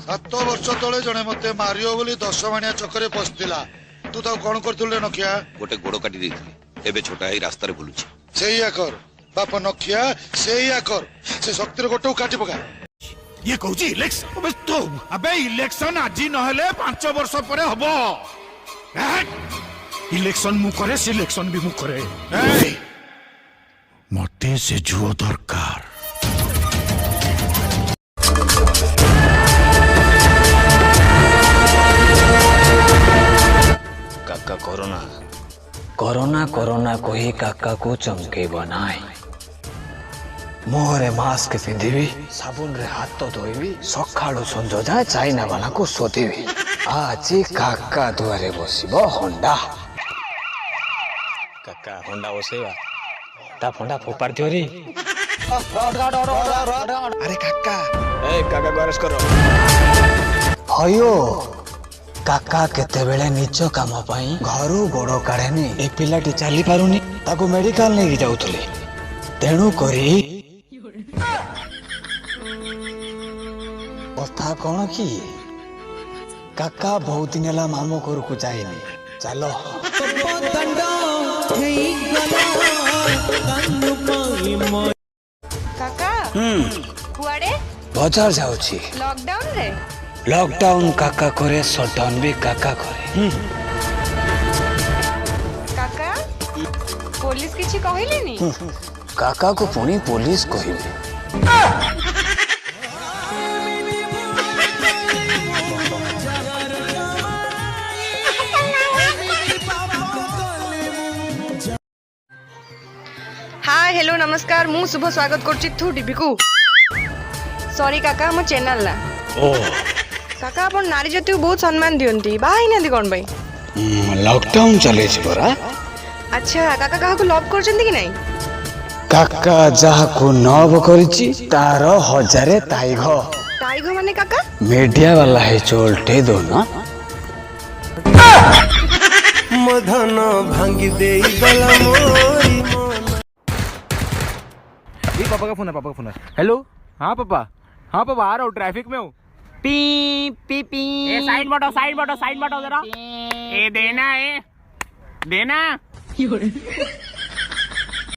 7 वर्ष तले जने मते मारियो बोली 10 माणिया चक्कर पशला तू तो कौन कर नखिया गोटे गोड़ काटी देइथिले एबे छोटा ही रास्ता रे बुलुची सेया कर बाप नखिया सेया कर से शक्ति गोटे काटी पका ये कहूँ इलेक्शन तो अबे इलेक्शन आज नहले 5 वर्ष पर हबो इलेक्शन मु करे सिलेक्शन भी मु करे मते से जुओ दरकार काका कोरोना कोरोना कोरोना को ही काका को चमके बनाए मुहरे मास्क पिंधिबी साबुन रे हाथ तो धोइबी सकाळु संजो जाए चाइना वाला को सोधिबी आज काका दुआरे बसिबो होंडा काका होंडा बसेबा ता फंडा फोपार दियोरी अरे काका ए काका गरज करो हयो काका केते बेले निज काम पाई घरू गोड़ काढेनी ए पिलाटी चली पारुनी ताको मेडिकल नहीं जाउथले तेणु करी कथा कौन कि काका बहुत दिन है मामू घर को जाइनी चलो काका कुआडे बाजार जाउची लॉकडाउन रे लॉकडाउन काका करे शटडाउन भी काका करे काका पुलिस किछि कहिलेनी काका को पुणी पुलिस कहिबे हाय हेलो नमस्कार मु शुभ स्वागत करछि थु टीवी को सॉरी काका मो चैनल ला ओ काका अपन नारी जाति को बहुत सम्मान दियंती बाही नदी कोन भाई लॉकडाउन चले छी बरा अच्छा काका काहा को लव करछंती कि नहीं काका जहा को नव करछि तार हजारे ताइघ टाइगर माने काका मीडिया वाला है चोलटे दो ना मधन भांगी दे गला मोरी ये पापा का फोन है हेलो हाँ पापा आ रहा हूँ ट्रैफिक में हूँ पी पी पी साइड बटो जरा ए देना